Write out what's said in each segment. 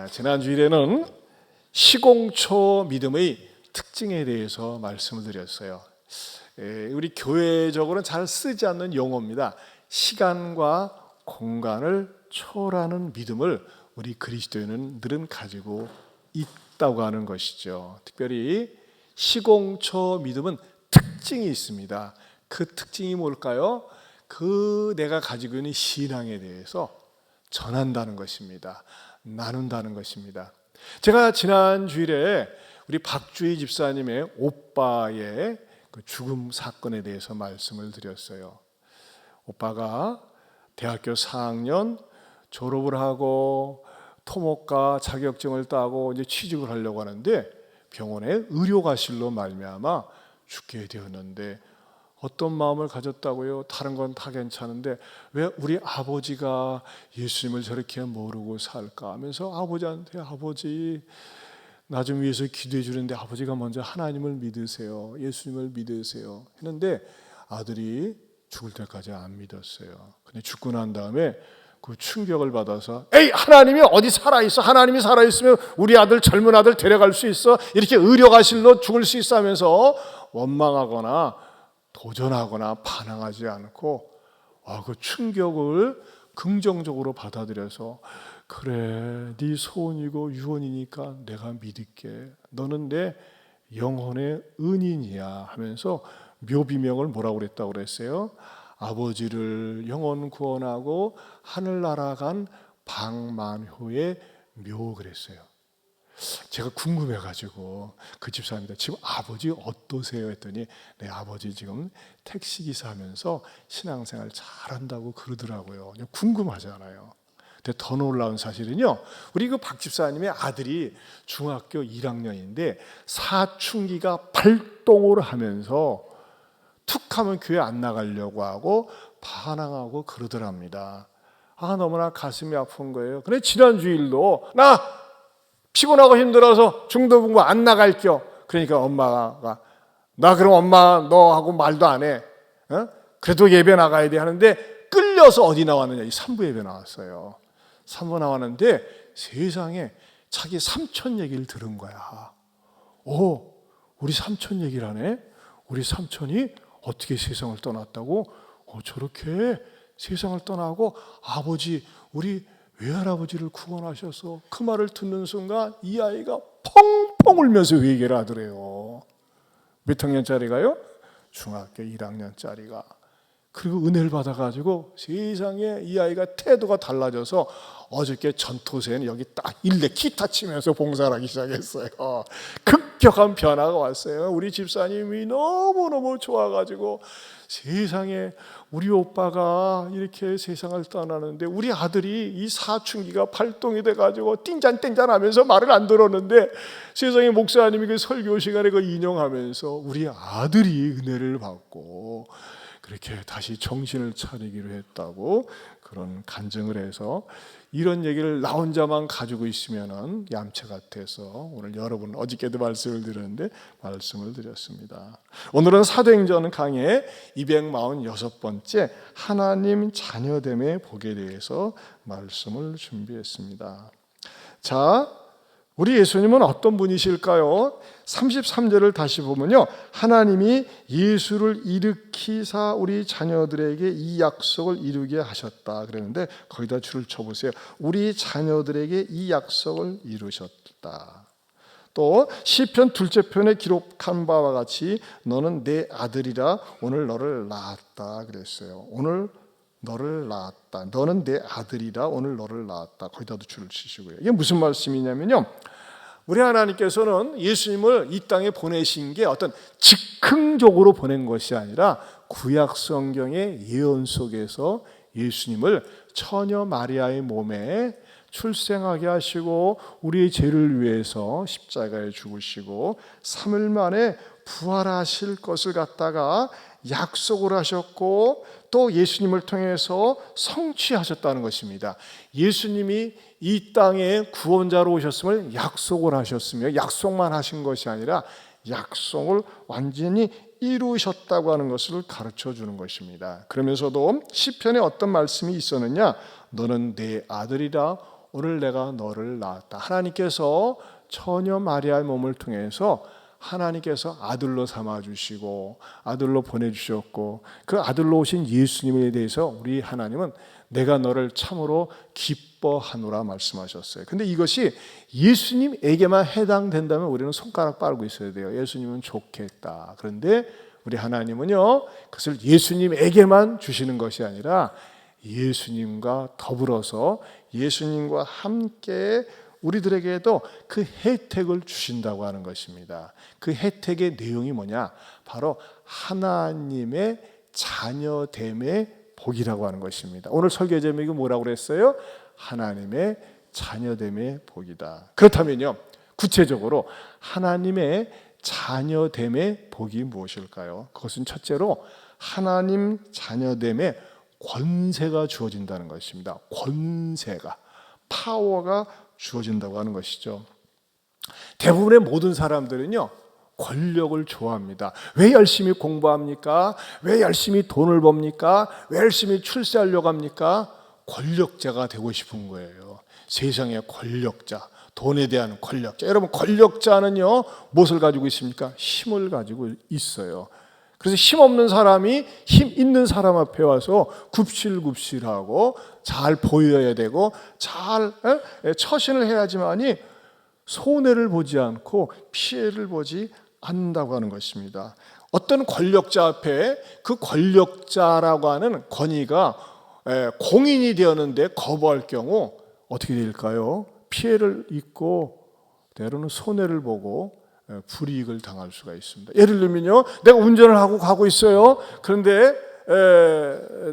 지난 주일에는 시공초 믿음의 특징에 대해서 말씀을 드렸어요. 우리 교회적으로는 잘 쓰지 않는 용어입니다. 시간과 공간을 초월하는 믿음을 우리 그리스도인은 가지고 있다고 하는 것이죠. 특별히 시공초 믿음은 특징이 있습니다. 그 특징이 뭘까요? 내가 가지고 있는 신앙에 대해서 전한다는 것입니다. 나눈다는 것입니다. 제가 지난 주일에 우리 박주희 집사님의 오빠의 그 죽음 사건에 대해서 말씀을 드렸어요. 오빠가 대학교 4학년 졸업을 하고 토목과 자격증을 따고 이제 취직을 하려고 하는데 병원에 의료과실로 말미암아 죽게 되었는데 어떤 마음을 가졌다고요? 다른 건 다 괜찮은데 왜 우리 아버지가 예수님을 저렇게 모르고 살까 하면서 아버지한테 아버지 나 좀 위해서 기도해 주는데 아버지가 먼저 하나님을 믿으세요. 예수님을 믿으세요. 했는데 아들이 죽을 때까지 안 믿었어요. 근데 죽고 난 다음에 그 충격을 받아서 에이 하나님이 어디 살아있어? 하나님이 살아있으면 우리 아들 젊은 아들 데려갈 수 있어? 이렇게 의료가실로 죽을 수 있어 하면서 원망하거나 도전하거나 반항하지 않고 그 충격을 긍정적으로 받아들여서 그래 네 소원이고 유언이니까 내가 믿을게. 너는 내 영혼의 은인이야 하면서 묘비명을 뭐라고 그랬다고 그랬어요? 아버지를 영원 구원하고 하늘나라 간 방만효의 묘 그랬어요. 제가 궁금해가지고 그 집사입니다. 지금 아버지 어떠세요? 했더니 네 아버지 지금 택시기사 하면서 신앙생활 잘한다고 그러더라고요. 궁금하잖아요. 근데 더 놀라운 사실은요, 우리 그 박 집사님의 아들이 중학교 1학년인데 사춘기가 발동을 하면서 툭 하면 교회 안 나가려고 하고 반항하고 그러더랍니다. 너무나 가슴이 아픈 거예요. 근데 지난 주일도 나 피곤하고 힘들어서 중도분고 안 나갈겨. 그러니까 엄마가 나 그럼 엄마 너하고 말도 안 해. 그래도 예배 나가야 돼 하는데 끌려서 어디 나왔느냐? 이 산부 예배 나왔어요. 산부 나왔는데 세상에 자기 삼촌 얘기를 들은 거야. 우리 삼촌 얘기를 하네. 우리 삼촌이 어떻게 세상을 떠났다고? 저렇게 세상을 떠나고 아버지 우리 외할아버지를 구원하셔서 그 말을 듣는 순간 이 아이가 펑펑 울면서 회개를 하더래요. 몇 학년짜리가요? 중학교 1학년짜리가. 그리고 은혜를 받아가지고 세상에 이 아이가 태도가 달라져서 어저께 전토세는 여기 딱 일레 기타 치면서 봉사를 하기 시작했어요. 급격한 변화가 왔어요. 우리 집사님이 너무너무 좋아가지고 세상에 우리 오빠가 이렇게 세상을 떠나는데 우리 아들이 이 사춘기가 발동이 돼가지고 띵잔띵잔 하면서 말을 안 들었는데 세상에 목사님이 그 설교 시간에 그 인용하면서 우리 아들이 은혜를 받고 그렇게 다시 정신을 차리기로 했다고 그런 간증을 해서 이런 얘기를 나 혼자만 가지고 있으면은 얌체 같아서 오늘 여러분 어저께도 말씀을 드렸는데 말씀을 드렸습니다. 오늘은 사도행전 강의 246번째 하나님 자녀됨의 복에 대해서 말씀을 준비했습니다. 자, 우리 예수님은 어떤 분이실까요? 33절을 다시 보면요, 하나님이 예수를 일으키사 우리 자녀들에게 이 약속을 이루게 하셨다 그랬는데 거기다 줄을 쳐보세요. 우리 자녀들에게 이 약속을 이루셨다. 또 시편 둘째 편에 기록한 바와 같이 너는 내 아들이라 오늘 너를 낳았다 그랬어요. 오늘 너를 낳았다. 너는 내 아들이라 오늘 너를 낳았다. 거기다도 줄을 치시고요. 이게 무슨 말씀이냐면요, 우리 하나님께서는 예수님을 이 땅에 보내신 게 어떤 즉흥적으로 보낸 것이 아니라 구약 성경의 예언 속에서 예수님을 처녀 마리아의 몸에 출생하게 하시고 우리의 죄를 위해서 십자가에 죽으시고 3일 만에 부활하실 것을 갖다가 약속을 하셨고 또 예수님을 통해서 성취하셨다는 것입니다. 예수님이 이 땅에 구원자로 오셨음을 약속을 하셨으며 약속만 하신 것이 아니라 약속을 완전히 이루셨다고 하는 것을 가르쳐 주는 것입니다. 그러면서도 시편에 어떤 말씀이 있었느냐? 너는 내 아들이라 오늘 내가 너를 낳았다. 하나님께서 처녀 마리아의 몸을 통해서 하나님께서 아들로 삼아주시고 아들로 보내주셨고 그 아들로 오신 예수님에 대해서 우리 하나님은 내가 너를 참으로 기뻐하노라 말씀하셨어요. 근데 이것이 예수님에게만 해당된다면 우리는 손가락 빨고 있어야 돼요. 예수님은 좋겠다. 그런데 우리 하나님은요, 그것을 예수님에게만 주시는 것이 아니라 예수님과 더불어서 예수님과 함께 우리들에게도 그 혜택을 주신다고 하는 것입니다. 그 혜택의 내용이 뭐냐? 바로 하나님의 자녀됨의 복이라고 하는 것입니다. 오늘 설교 제목이 뭐라고 그랬어요? 하나님의 자녀됨의 복이다. 그렇다면요, 구체적으로 하나님의 자녀됨의 복이 무엇일까요? 그것은 첫째로 하나님 자녀됨의 권세가 주어진다는 것입니다. 권세가, 파워가 주어진다고 하는 것이죠. 대부분의 모든 사람들은요, 권력을 좋아합니다. 왜 열심히 공부합니까? 왜 열심히 돈을 법니까? 왜 열심히 출세하려고 합니까? 권력자가 되고 싶은 거예요. 세상의 권력자, 돈에 대한 권력자. 여러분, 권력자는요, 무엇을 가지고 있습니까? 힘을 가지고 있어요. 그래서 힘없는 사람이 힘 있는 사람 앞에 와서 굽실굽실하고 잘 보여야 되고 잘 처신을 해야지만이 손해를 보지 않고 피해를 보지 않는다고 하는 것입니다. 어떤 권력자 앞에 그 권력자라고 하는 권위가 공인이 되었는데 거부할 경우 어떻게 될까요? 피해를 입고 때로는 손해를 보고 불이익을 당할 수가 있습니다. 예를 들면요, 내가 운전을 하고 가고 있어요. 그런데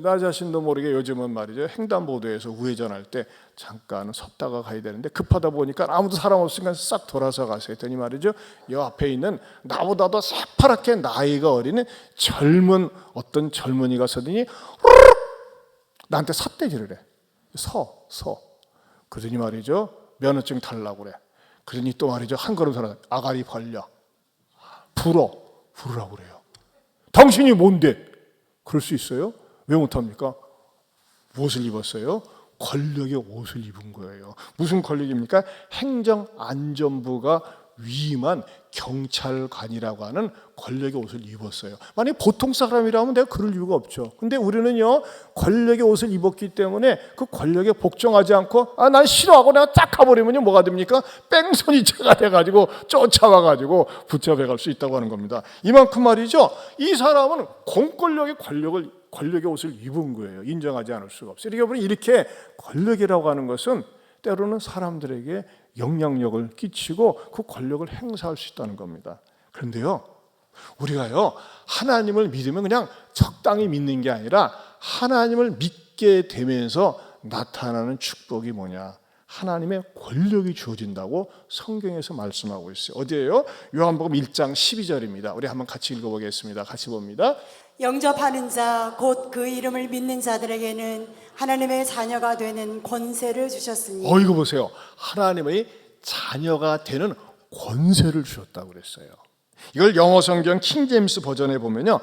나 자신도 모르게 요즘은 말이죠, 횡단보도에서 우회전할 때 잠깐 섰다가 가야 되는데 급하다 보니까 아무도 사람 없으니까 싹 돌아서 가서 했더니 말이죠, 이 앞에 있는 나보다도 새파랗게 나이가 어린 젊은 어떤 젊은이가 서더니 나한테 삿대질을 해. 서. 그러더니 말이죠, 면허증 달라고 그래. 그러니 또 말이죠, 한 걸음 살아 아가리 벌려. 부르라고 그래요. 당신이 뭔데? 그럴 수 있어요? 왜 못합니까? 무엇을 입었어요? 권력의 옷을 입은 거예요. 무슨 권력입니까? 행정안전부가 위임한 경찰관이라고 하는 권력의 옷을 입었어요. 만약 보통 사람이라면 내가 그럴 이유가 없죠. 근데 우리는요, 권력의 옷을 입었기 때문에 그 권력에 복종하지 않고 난 싫어하고 내가 딱 가버리면 뭐가 됩니까? 뺑소니죄가 돼가지고 쫓아와가지고 붙잡아갈 수 있다고 하는 겁니다. 이만큼 말이죠, 이 사람은 공권력의 권력의 옷을 입은 거예요. 인정하지 않을 수가 없어요. 이렇게 권력이라고 하는 것은 때로는 사람들에게 영향력을 끼치고 그 권력을 행사할 수 있다는 겁니다. 그런데요, 우리가요, 하나님을 믿으면 그냥 적당히 믿는 게 아니라 하나님을 믿게 되면서 나타나는 축복이 뭐냐? 하나님의 권력이 주어진다고 성경에서 말씀하고 있어요. 어디예요? 요한복음 1장 12절입니다. 우리 한번 같이 읽어보겠습니다. 같이 봅니다. 영접하는 자 곧 그 이름을 믿는 자들에게는 하나님의 자녀가 되는 권세를 주셨으니. 이거 보세요. 하나님의 자녀가 되는 권세를 주셨다고 그랬어요. 이걸 영어 성경 킹제임스 버전에 보면요,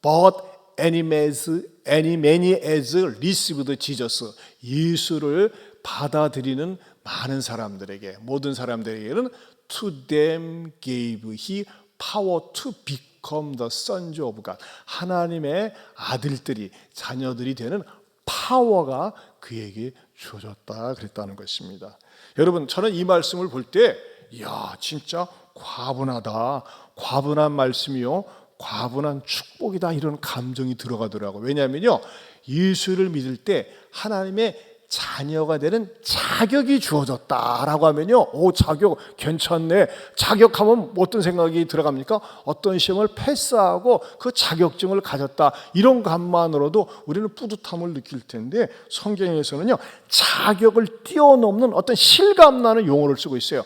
But any many as received Jesus, 예수를 받아들이는 많은 사람들에게, 모든 사람들에게는 to them gave he power to become the sons of God. 하나님의 아들들이, 자녀들이 되는 파워가 그에게 주어졌다 그랬다는 것입니다. 여러분, 저는 이 말씀을 볼 때 이야, 진짜 과분하다, 과분한 말씀이요, 과분한 축복이다, 이런 감정이 들어가더라고요. 왜냐하면요, 예수를 믿을 때 하나님의 자녀가 되는 자격이 주어졌다라고 하면요, 자격 괜찮네. 자격하면 어떤 생각이 들어갑니까? 어떤 시험을 패스하고 그 자격증을 가졌다, 이런 것만으로도 우리는 뿌듯함을 느낄 텐데, 성경에서는요, 자격을 뛰어넘는 어떤 실감나는 용어를 쓰고 있어요.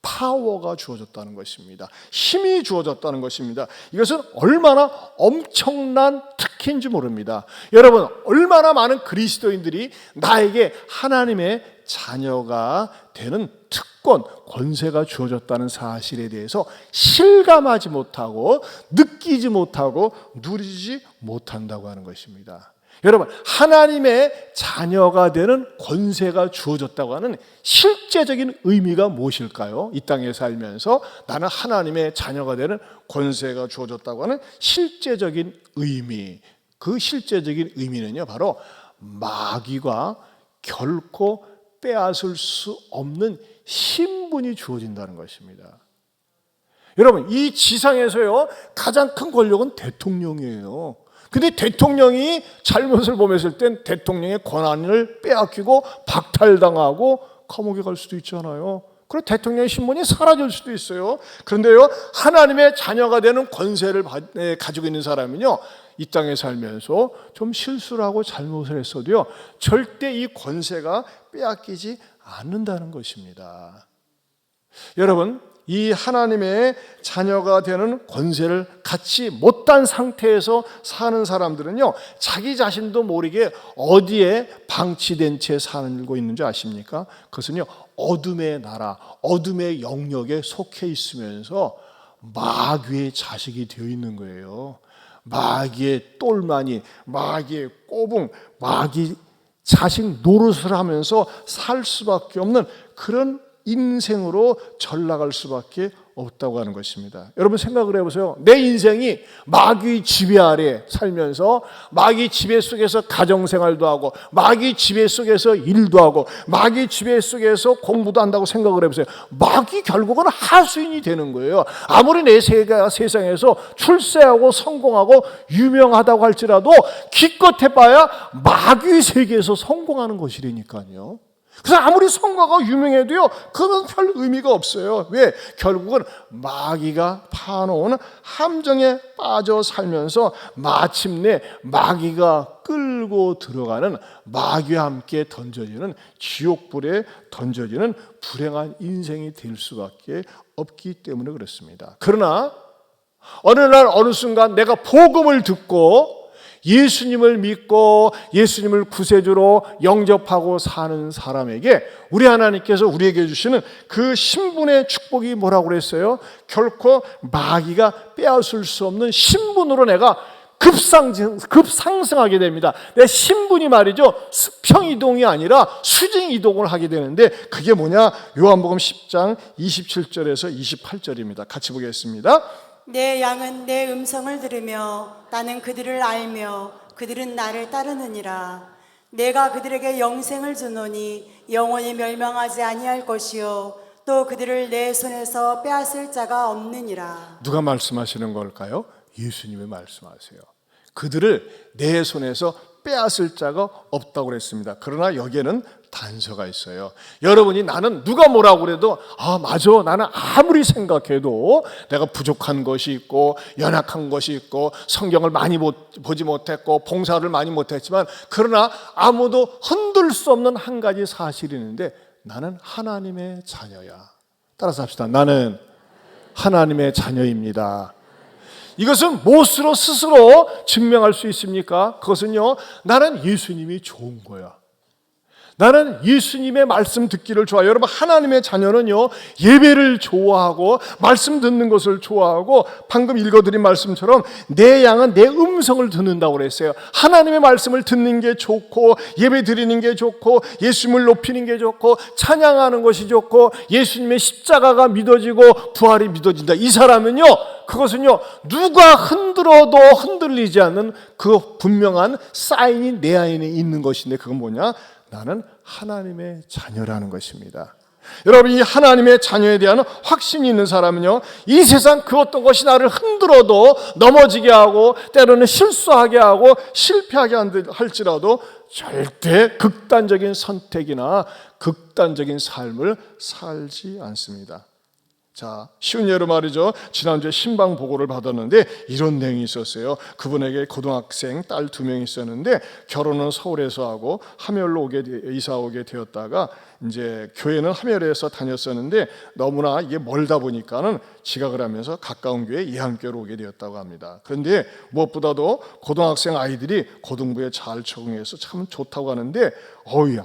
파워가 주어졌다는 것입니다. 힘이 주어졌다는 것입니다. 이것은 얼마나 엄청난 특혜인지 모릅니다. 여러분, 얼마나 많은 그리스도인들이 나에게 하나님의 자녀가 되는 특권, 권세가 주어졌다는 사실에 대해서 실감하지 못하고 느끼지 못하고 누리지 못한다고 하는 것입니다. 여러분, 하나님의 자녀가 되는 권세가 주어졌다고 하는 실제적인 의미가 무엇일까요? 이 땅에 살면서 나는 하나님의 자녀가 되는 권세가 주어졌다고 하는 실제적인 의미, 그 실제적인 의미는요, 바로 마귀가 결코 빼앗을 수 없는 신분이 주어진다는 것입니다. 여러분, 이 지상에서요, 가장 큰 권력은 대통령이에요. 근데 대통령이 잘못을 범했을 땐 대통령의 권한을 빼앗기고 박탈당하고 감옥에 갈 수도 있잖아요. 그리고 대통령의 신분이 사라질 수도 있어요. 그런데요, 하나님의 자녀가 되는 권세를 가지고 있는 사람은요, 이 땅에 살면서 좀 실수를 하고 잘못을 했어도요, 절대 이 권세가 빼앗기지 않는다는 것입니다. 여러분, 이 하나님의 자녀가 되는 권세를 갖지 못한 상태에서 사는 사람들은요, 자기 자신도 모르게 어디에 방치된 채 살고 있는 줄 아십니까? 그것은요, 어둠의 나라, 어둠의 영역에 속해 있으면서 마귀의 자식이 되어 있는 거예요. 마귀의 똘마니, 마귀의 꼬붕, 마귀 자식 노릇을 하면서 살 수밖에 없는 그런 인생으로 전락할 수밖에 없다고 하는 것입니다. 여러분, 생각을 해보세요. 내 인생이 마귀 지배 아래 살면서 마귀 지배 속에서 가정생활도 하고 마귀 지배 속에서 일도 하고 마귀 지배 속에서 공부도 한다고 생각을 해보세요. 마귀 결국은 하수인이 되는 거예요. 아무리 내 세상에서 출세하고 성공하고 유명하다고 할지라도 기껏 해봐야 마귀 세계에서 성공하는 것이라니까요. 그래서 아무리 성과가 유명해도요, 그건 별 의미가 없어요. 왜? 결국은 마귀가 파놓은 함정에 빠져 살면서 마침내 마귀가 끌고 들어가는, 마귀와 함께 던져지는 지옥불에 던져지는 불행한 인생이 될 수밖에 없기 때문에 그렇습니다. 그러나 어느 날 어느 순간 내가 복음을 듣고 예수님을 믿고 예수님을 구세주로 영접하고 사는 사람에게 우리 하나님께서 우리에게 주시는 그 신분의 축복이 뭐라고 그랬어요? 결코 마귀가 빼앗을 수 없는 신분으로 내가 급상승하게 됩니다. 내 신분이 말이죠, 수평이동이 아니라 수직이동을 하게 되는데 그게 뭐냐? 요한복음 10장 27절에서 28절입니다. 같이 보겠습니다. 내 양은 내 음성을 들으며 나는 그들을 알며 그들은 나를 따르느니라. 내가 그들에게 영생을 주노니 영원히 멸망하지 아니할 것이요 또 그들을 내 손에서 빼앗을 자가 없느니라. 누가 말씀하시는 걸까요? 예수님이 말씀하세요. 그들을 내 손에서 빼앗을 자가 없다고 그랬습니다. 그러나 여기에는 단서가 있어요. 여러분이 나는 누가 뭐라고 그래도 맞아, 나는 아무리 생각해도 내가 부족한 것이 있고 연약한 것이 있고 성경을 많이 보지 못했고 봉사를 많이 못했지만 그러나 아무도 흔들 수 없는 한 가지 사실이 있는데 나는 하나님의 자녀야. 따라서 합시다. 나는 하나님의 자녀입니다. 이것은 무엇으로 스스로 증명할 수 있습니까? 그것은요, 나는 예수님이 좋은 거야. 나는 예수님의 말씀 듣기를 좋아해요. 여러분, 하나님의 자녀는요, 예배를 좋아하고 말씀 듣는 것을 좋아하고 방금 읽어드린 말씀처럼 내 양은 내 음성을 듣는다고 그랬어요. 하나님의 말씀을 듣는 게 좋고 예배 드리는 게 좋고 예수님을 높이는 게 좋고 찬양하는 것이 좋고 예수님의 십자가가 믿어지고 부활이 믿어진다. 이 사람은요, 그것은요, 누가 흔들어도 흔들리지 않는 그 분명한 사인이 내 안에 있는 것인데 그건 뭐냐? 나는 하나님의 자녀라는 것입니다. 여러분, 이 하나님의 자녀에 대한 확신이 있는 사람은요, 이 세상 그 어떤 것이 나를 흔들어도 넘어지게 하고 때로는 실수하게 하고 실패하게 할지라도 절대 극단적인 선택이나 극단적인 삶을 살지 않습니다. 자, 쉬운 예로 말이죠. 지난주에 신방 보고를 받았는데 이런 내용이 있었어요. 그분에게 고등학생 딸 2명이 있었는데 결혼은 서울에서 하고 함열로 이사 오게 되었다가 이제 교회는 함열에서 다녔었는데 너무나 이게 멀다 보니까는 지각을 하면서 가까운 교회 예한교회로 오게 되었다고 합니다. 그런데 무엇보다도 고등학생 아이들이 고등부에 잘 적응해서 참 좋다고 하는데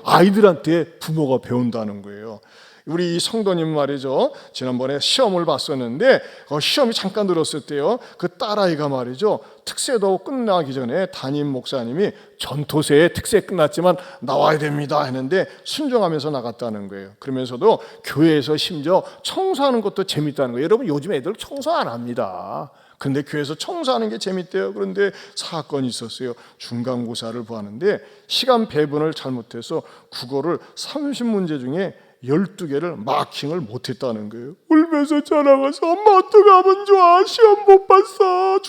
아이들한테 부모가 배운다는 거예요. 우리 성도님 말이죠, 지난번에 시험을 봤었는데 시험이 잠깐 들었을 때요, 그 딸아이가 말이죠 특세도 끝나기 전에 담임 목사님이 전도서의 특세 끝났지만 나와야 됩니다 했는데 순종하면서 나갔다는 거예요. 그러면서도 교회에서 심지어 청소하는 것도 재밌다는 거예요. 여러분 요즘 애들 청소 안 합니다. 근데 교회에서 청소하는 게 재밌대요. 그런데 사건이 있었어요. 중간고사를 보았는데 시간 배분을 잘못해서 국어를 30문제 중에 12개를 마킹을 못했다는 거예요. 울면서 전화가서 엄마 어떡하면 좋아, 시험 못 봤어,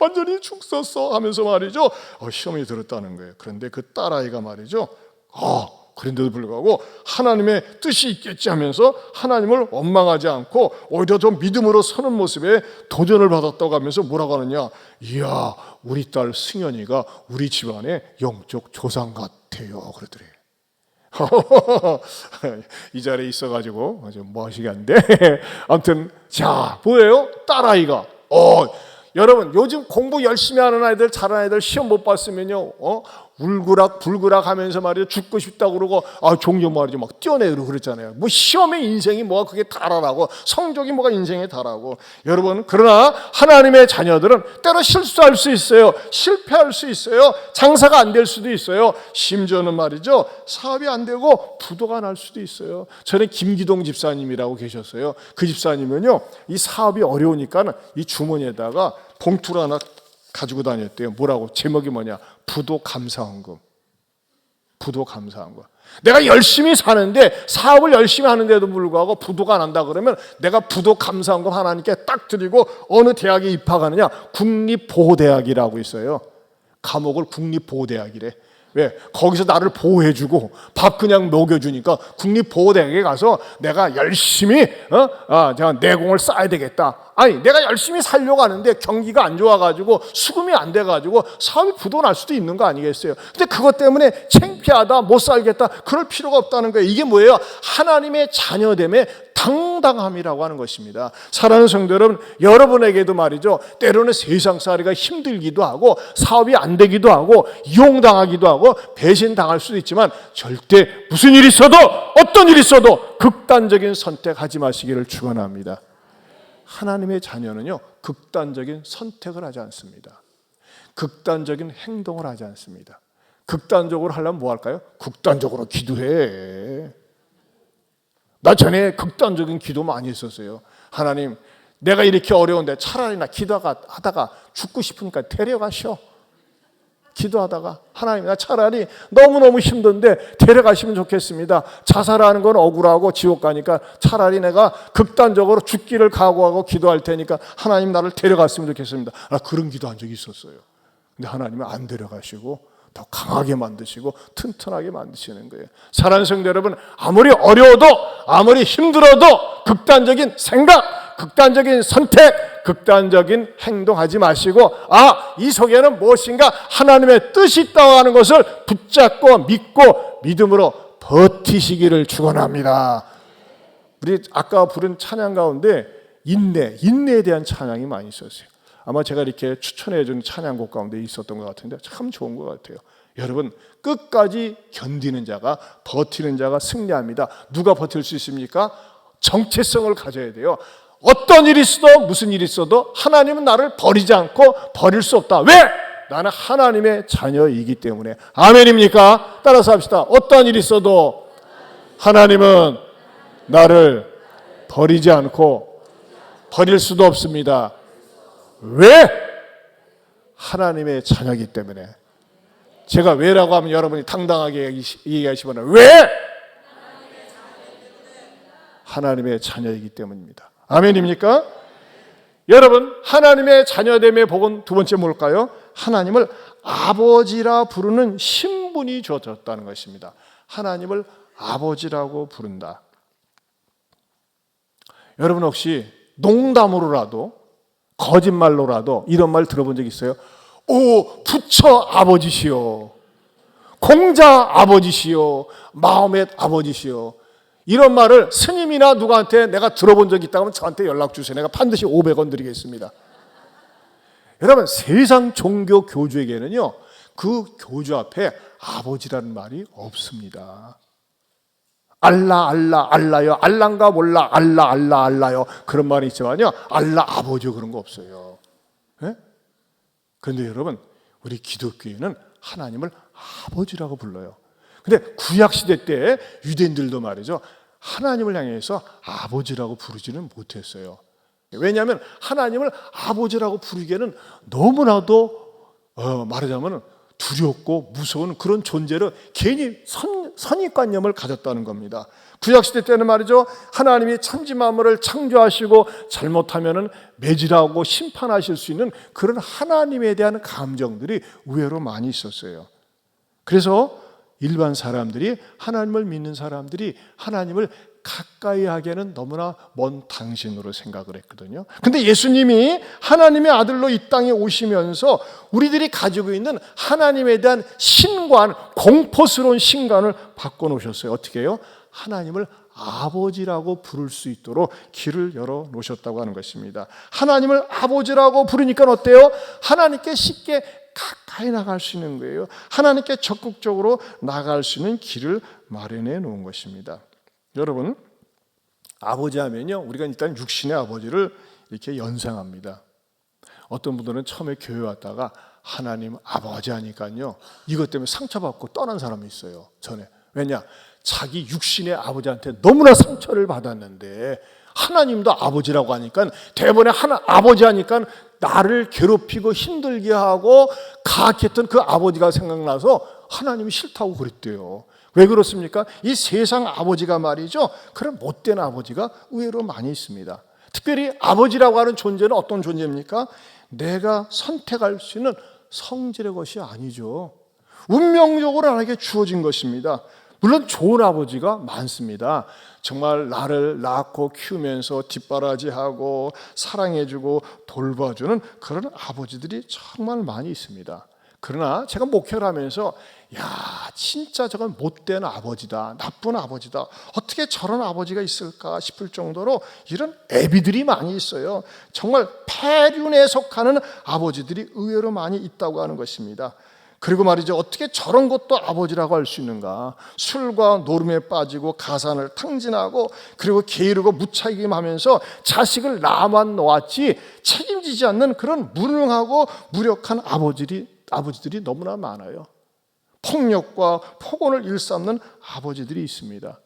완전히 죽 썼어 하면서 말이죠, 시험이 들었다는 거예요. 그런데 그 딸아이가 말이죠, 그런데도 불구하고 하나님의 뜻이 있겠지 하면서 하나님을 원망하지 않고 오히려 좀 믿음으로 서는 모습에 도전을 받았다고 하면서 뭐라고 하느냐, 이야 우리 딸 승연이가 우리 집안의 영적 조상 같아요 그러더래요. 이 자리에 있어가지고 뭐 하시겠는데 아무튼 자 뭐예요? 딸아이가 여러분 요즘 공부 열심히 하는 아이들, 잘하는 아이들 시험 못 봤으면요 울그락 불그락 하면서 말이죠 죽고 싶다고 그러고 종종 말이죠 막 뛰어내리고 그랬잖아요. 뭐 시험의 인생이 뭐가 그게 다라고, 성적이 뭐가 인생의 다라고. 여러분 그러나 하나님의 자녀들은 때로 실수할 수 있어요. 실패할 수 있어요. 장사가 안 될 수도 있어요. 심지어는 말이죠 사업이 안 되고 부도가 날 수도 있어요. 전에 김기동 집사님이라고 계셨어요. 그 집사님은요 이 사업이 어려우니까 이 주머니에다가 봉투를 하나 가지고 다녔대요. 뭐라고? 제목이 뭐냐? 부도 감사원금. 부도 감사원금. 내가 열심히 사는데 사업을 열심히 하는데도 불구하고 부도가 난다 그러면 내가 부도 감사원금 하나님께 딱 드리고 어느 대학에 입학하느냐? 국립보호대학이라고 있어요. 과목을 국립보호대학이래. 왜? 거기서 나를 보호해주고 밥 그냥 먹여주니까 국립보호대학에 가서 내가 열심히 제가 내공을 쌓아야 되겠다. 아니 내가 열심히 살려고 하는데 경기가 안 좋아가지고 수금이 안 돼가지고 사업이 부도날 수도 있는 거 아니겠어요? 근데 그것 때문에 창피하다, 못 살겠다 그럴 필요가 없다는 거예요. 이게 뭐예요? 하나님의 자녀됨의 당당함이라고 하는 것입니다. 사랑하는 성도 여러분, 여러분에게도 말이죠 때로는 세상살이가 힘들기도 하고 사업이 안 되기도 하고 이용당하기도 하고 배신당할 수도 있지만 절대 무슨 일이 있어도 어떤 일이 있어도 극단적인 선택하지 마시기를 축원합니다. 하나님의 자녀는요 극단적인 선택을 하지 않습니다. 극단적인 행동을 하지 않습니다. 극단적으로 하려면 뭐 할까요? 극단적으로 기도해. 나 전에 극단적인 기도 많이 했었어요. 하나님 내가 이렇게 어려운데 차라리 나 기도하다가 죽고 싶으니까 데려가셔. 기도하다가 하나님 나 차라리 너무너무 힘든데 데려가시면 좋겠습니다. 자살하는 건 억울하고 지옥 가니까 차라리 내가 극단적으로 죽기를 각오하고 기도할 테니까 하나님 나를 데려갔으면 좋겠습니다. 그런 기도한 적이 있었어요. 근데 하나님은 안 데려가시고 더 강하게 만드시고 튼튼하게 만드시는 거예요. 사랑하는 성도 여러분, 아무리 어려워도 아무리 힘들어도 극단적인 생각, 극단적인 선택, 극단적인 행동하지 마시고 이 속에는 무엇인가 하나님의 뜻이 있다고 하는 것을 붙잡고 믿고 믿음으로 버티시기를 축원합니다. 우리 아까 부른 찬양 가운데 인내에 대한 찬양이 많이 있었어요. 아마 제가 이렇게 추천해 준 찬양곡 가운데 있었던 것 같은데 참 좋은 것 같아요. 여러분 끝까지 견디는 자가, 버티는 자가 승리합니다. 누가 버틸 수 있습니까? 정체성을 가져야 돼요. 어떤 일이 있어도 무슨 일이 있어도 하나님은 나를 버리지 않고 버릴 수 없다. 왜? 나는 하나님의 자녀이기 때문에. 아멘입니까? 따라서 합시다. 어떤 일이 있어도 하나님은 나를 버리지 않고 버릴 수도 없습니다. 왜? 하나님의 자녀이기 때문에. 제가 왜라고 하면 여러분이 당당하게 얘기하시면 왜? 하나님의 자녀이기 때문입니다. 아멘입니까? 여러분 하나님의 자녀됨의 복은 두 번째 뭘까요? 하나님을 아버지라 부르는 신분이 주어졌다는 것입니다. 하나님을 아버지라고 부른다. 여러분 혹시 농담으로라도 거짓말로라도 이런 말 들어본 적 있어요? 부처 아버지시오, 공자 아버지시오, 마호멧 아버지시오. 이런 말을 스님이나 누구한테 내가 들어본 적이 있다면 저한테 연락 주세요. 내가 반드시 500원 드리겠습니다. 여러분 세상 종교 교주에게는요 그 교주 앞에 아버지라는 말이 없습니다. 알라요. 알란가 몰라. 알라요. 그런 말이 있지만요. 알라 아버지 그런 거 없어요. 네? 그런데 여러분, 우리 기독교에는 하나님을 아버지라고 불러요. 근데 구약시대 때 유대인들도 말이죠, 하나님을 향해서 아버지라고 부르지는 못했어요. 왜냐하면 하나님을 아버지라고 부르기에는 너무나도 말하자면 두렵고 무서운 그런 존재로 괜히 선입관념을 가졌다는 겁니다. 구약시대 때는 말이죠, 하나님이 천지 만물을 창조하시고 잘못하면 매질하고 심판하실 수 있는 그런 하나님에 대한 감정들이 의외로 많이 있었어요. 그래서 일반 사람들이, 하나님을 믿는 사람들이 하나님을 가까이 하기에는 너무나 먼 당신으로 생각을 했거든요. 근데 예수님이 하나님의 아들로 이 땅에 오시면서 우리들이 가지고 있는 하나님에 대한 신관, 공포스러운 신관을 바꿔놓으셨어요. 어떻게 해요? 하나님을 아버지라고 부를 수 있도록 길을 열어 놓으셨다고 하는 것입니다. 하나님을 아버지라고 부르니까 어때요? 하나님께 쉽게 가까이 나갈 수 있는 거예요. 하나님께 적극적으로 나갈 수 있는 길을 마련해 놓은 것입니다. 여러분, 아버지 하면요, 우리가 일단 육신의 아버지를 이렇게 연상합니다. 어떤 분들은 처음에 교회 왔다가 하나님 아버지 하니까요, 이것 때문에 상처받고 떠난 사람이 있어요. 전에. 왜냐? 자기 육신의 아버지한테 너무나 상처를 받았는데 하나님도 아버지라고 하니까, 대번에 아버지 하니까 나를 괴롭히고 힘들게 하고 가학했던 그 아버지가 생각나서 하나님이 싫다고 그랬대요. 왜 그렇습니까? 이 세상 아버지가 말이죠, 그런 못된 아버지가 의외로 많이 있습니다. 특별히 아버지라고 하는 존재는 어떤 존재입니까? 내가 선택할 수 있는 성질의 것이 아니죠. 운명적으로 나에게 주어진 것입니다. 물론 좋은 아버지가 많습니다. 정말 나를 낳고 키우면서 뒷바라지하고 사랑해주고 돌봐주는 그런 아버지들이 정말 많이 있습니다. 그러나 제가 목회를 하면서, 야, 진짜 저건 못된 아버지다, 나쁜 아버지다, 어떻게 저런 아버지가 있을까 싶을 정도로 이런 애비들이 많이 있어요. 정말 폐륜에 속하는 아버지들이 의외로 많이 있다고 하는 것입니다. 그리고 말이죠, 어떻게 저런 것도 아버지라고 할 수 있는가? 술과 노름에 빠지고 가산을 탕진하고 그리고 게으르고 무책임하면서 자식을 나만 놓았지 책임지지 않는 그런 무능하고 무력한 아버지들이 너무나 많아요. 폭력과 폭언을 일삼는 아버지들이 있습니다.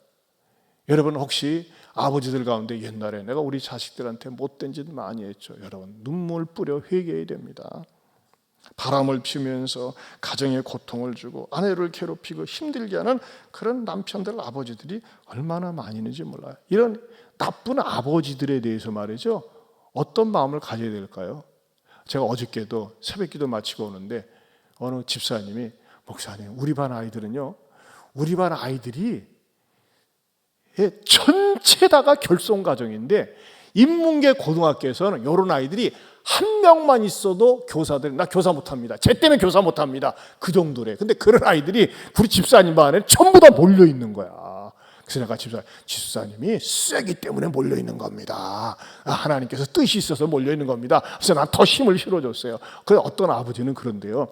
여러분, 혹시 아버지들 가운데 옛날에 내가 우리 자식들한테 못된 짓 많이 했죠. 여러분, 눈물 뿌려 회개해야 됩니다. 바람을 피우면서 가정에 고통을 주고 아내를 괴롭히고 힘들게 하는 그런 남편들, 아버지들이 얼마나 많이 있는지 몰라요. 이런 나쁜 아버지들에 대해서 말이죠, 어떤 마음을 가져야 될까요? 제가 어저께도 새벽기도 마치고 오는데 어느 집사님이, 목사님, 우리 반 아이들은요, 우리 반 아이들이 전체다가 결손가정인데 인문계 고등학교에서는 이런 아이들이 한 명만 있어도 교사들, 나 교사 못합니다, 쟤 때문에 교사 못합니다, 그 정도래. 근데 그런 아이들이 우리 집사님 반에 전부 다 몰려있는 거야. 그래서 내가 집사님이 쎄기 때문에 몰려있는 겁니다, 하나님께서 뜻이 있어서 몰려있는 겁니다. 그래서 난 더 힘을 실어줬어요. 그래서 어떤 아버지는 그런데요,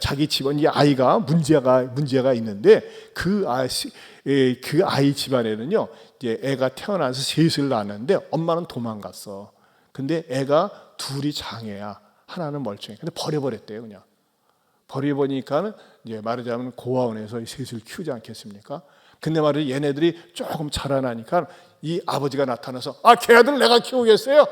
자기 집안, 이 아이가 문제가 있는데 그 아이 집안에는요, 이제 애가 태어나서 셋을 낳았는데 엄마는 도망갔어. 근데 애가 둘이 장애야, 하나는 멀쩡해. 근데 버려버렸대요. 그냥 버려버리니까는 이제 말하자면 고아원에서 이 셋을 키우지 않겠습니까? 근데 말이죠, 얘네들이 조금 자라나니까 이 아버지가 나타나서, 걔들 내가 키우겠어요?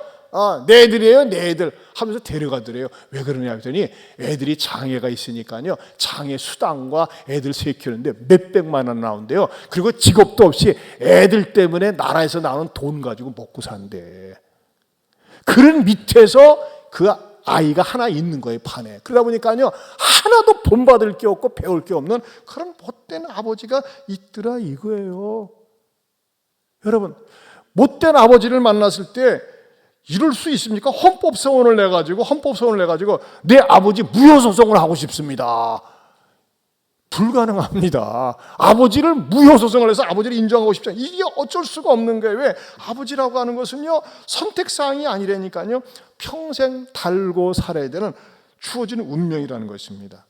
내 애들이에요, 내 애들 하면서 데려가더래요. 왜 그러냐 했더니 애들이 장애가 있으니까요, 장애 수당과 애들 셋 키우는데 몇백만 원 나온대요. 그리고 직업도 없이 애들 때문에 나라에서 나오는 돈 가지고 먹고 산대. 그런 밑에서 그 아이가 하나 있는 거예요, 판에. 그러다 보니까요, 하나도 본받을 게 없고 배울 게 없는 그런 못된 아버지가 있더라 이거예요. 여러분, 못된 아버지를 만났을 때 이럴 수 있습니까? 헌법소원을 내가지고 내 아버지 무효소송을 하고 싶습니다. 불가능합니다. 아버지를 무효소송을 해서 아버지를 인정하고 싶지 않아요. 이게 어쩔 수가 없는 거예요. 왜? 아버지라고 하는 것은요, 선택사항이 아니라니까요, 평생 달고 살아야 되는 주어지는 운명이라는 것입니다.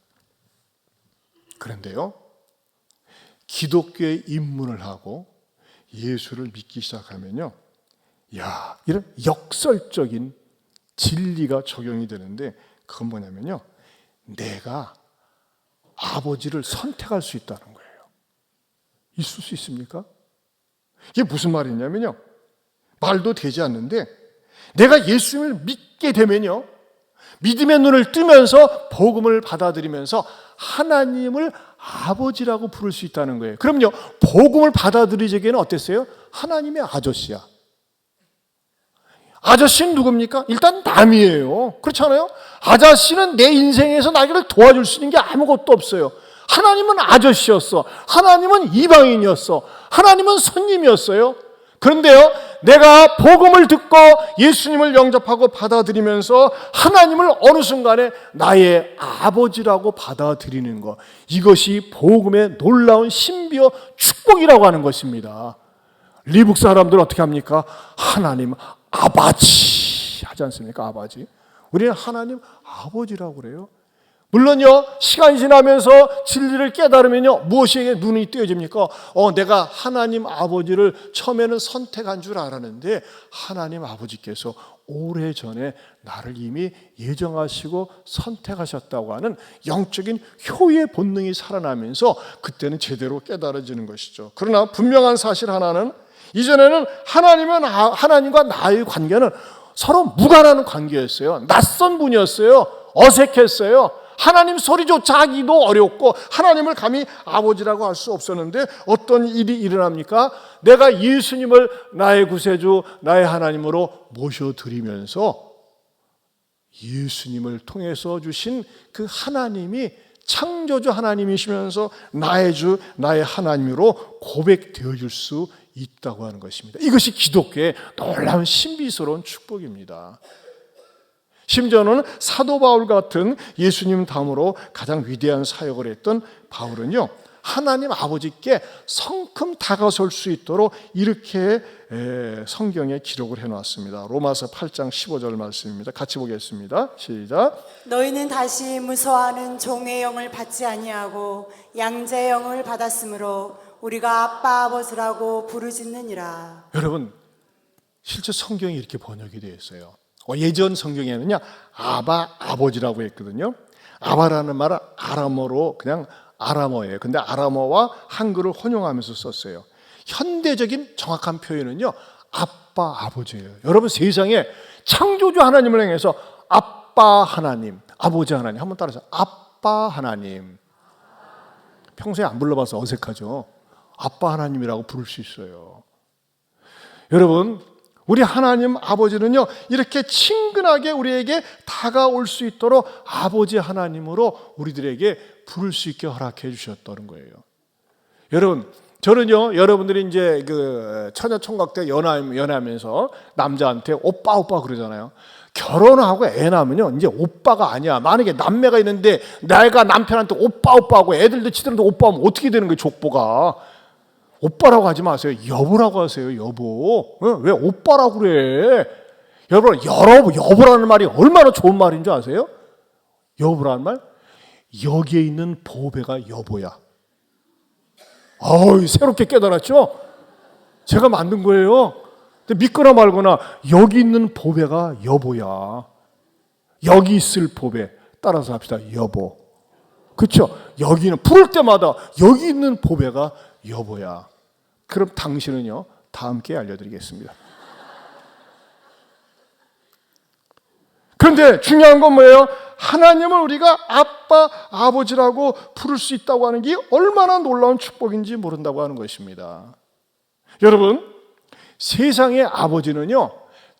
그런데요, 기독교에 입문을 하고 예수를 믿기 시작하면요, 이런 역설적인 진리가 적용이 되는데 그건 뭐냐면요, 내가 아버지를 선택할 수 있다는 거예요. 있을 수 있습니까? 이게 무슨 말이냐면요, 말도 되지 않는데 내가 예수님을 믿게 되면요, 믿음의 눈을 뜨면서 복음을 받아들이면서 하나님을 아버지라고 부를 수 있다는 거예요. 그럼요, 복음을 받아들이기에는 어땠어요? 하나님의 아저씨야. 아저씨는 누굽니까? 일단 남이에요. 그렇잖아요? 아저씨는 내 인생에서 나를 도와줄 수 있는 게 아무것도 없어요. 하나님은 아저씨였어. 하나님은 이방인이었어. 하나님은 손님이었어요. 그런데요, 내가 복음을 듣고 예수님을 영접하고 받아들이면서 하나님을 어느 순간에 나의 아버지라고 받아들이는 것, 이것이 복음의 놀라운 신비와 축복이라고 하는 것입니다. 리북 사람들은 어떻게 합니까? 하나님 아버지 하지 않습니까? 아버지. 우리는 하나님 아버지라고 그래요. 물론요, 시간이 지나면서 진리를 깨달으면요, 무엇에게 눈이 띄어집니까? 내가 하나님 아버지를 처음에는 선택한 줄 알았는데 하나님 아버지께서 오래전에 나를 이미 예정하시고 선택하셨다고 하는 영적인 효의 본능이 살아나면서 그때는 제대로 깨달아지는 것이죠. 그러나 분명한 사실 하나는, 이전에는 하나님과 나의 관계는 서로 무관한 관계였어요. 낯선 분이었어요. 어색했어요. 하나님 소리조차 하기도 어렵고 하나님을 감히 아버지라고 할 수 없었는데 어떤 일이 일어납니까? 내가 예수님을 나의 구세주, 나의 하나님으로 모셔드리면서 예수님을 통해서 주신 그 하나님이 창조주 하나님이시면서 나의 주, 나의 하나님으로 고백되어 줄 수 있다고 하는 것입니다. 이것이 기독교의 놀라운 신비스러운 축복입니다. 심지어는 사도 바울 같은 예수님 다음으로 가장 위대한 사역을 했던 바울은요, 하나님 아버지께 성큼 다가설 수 있도록 이렇게 성경에 기록을 해놨습니다. 로마서 8장 15절 말씀입니다. 같이 보겠습니다. 시작. 너희는 다시 무서워하는 종의 영을 받지 아니하고 양자의 영을 받았으므로 우리가 아빠 아버지라고 부르짖느니라. 여러분, 실제 성경이 이렇게 번역이 되어 있어요. 예전 성경에는요, 아바 아버지라고 했거든요. 아바라는 말은 아람어로 그냥 아람어예요. 근데 아람어와 한글을 혼용하면서 썼어요. 현대적인 정확한 표현은요, 아빠 아버지예요. 여러분, 세상에 창조주 하나님을 향해서 아빠 하나님, 아버지 하나님, 한번 따라서 아빠 하나님. 평소에 안 불러봐서 어색하죠. 아빠 하나님이라고 부를 수 있어요. 여러분, 우리 하나님 아버지는요, 이렇게 친근하게 우리에게 다가올 수 있도록 아버지 하나님으로 우리들에게 부를 수 있게 허락해 주셨다는 거예요. 여러분, 저는요, 여러분들이 이제 그 처녀총각 때 연애하면서 남자한테 오빠 오빠 그러잖아요. 결혼하고 애 낳으면요, 이제 오빠가 아니야. 만약에 남매가 있는데 내가 남편한테 오빠 오빠 하고 애들도 치더라도 오빠 하면 어떻게 되는 거예요, 족보가. 오빠라고 하지 마세요. 여보라고 하세요. 여보. 왜 오빠라고 그래? 여러분, 여보라는 말이 얼마나 좋은 말인 줄 아세요? 여보라는 말? 여기에 있는 보배가 여보야. 새롭게 깨달았죠? 제가 만든 거예요. 근데 믿거나 말거나 여기 있는 보배가 여보야. 여기 있을 보배. 따라서 합시다. 여보. 그렇죠? 여기는 부를 때마다 여기 있는 보배가 여보야. 그럼 당신은요, 다음 기회에 알려드리겠습니다. 그런데 중요한 건 뭐예요? 하나님을 우리가 아빠, 아버지라고 부를 수 있다고 하는 게 얼마나 놀라운 축복인지 모른다고 하는 것입니다. 여러분, 세상의 아버지는요,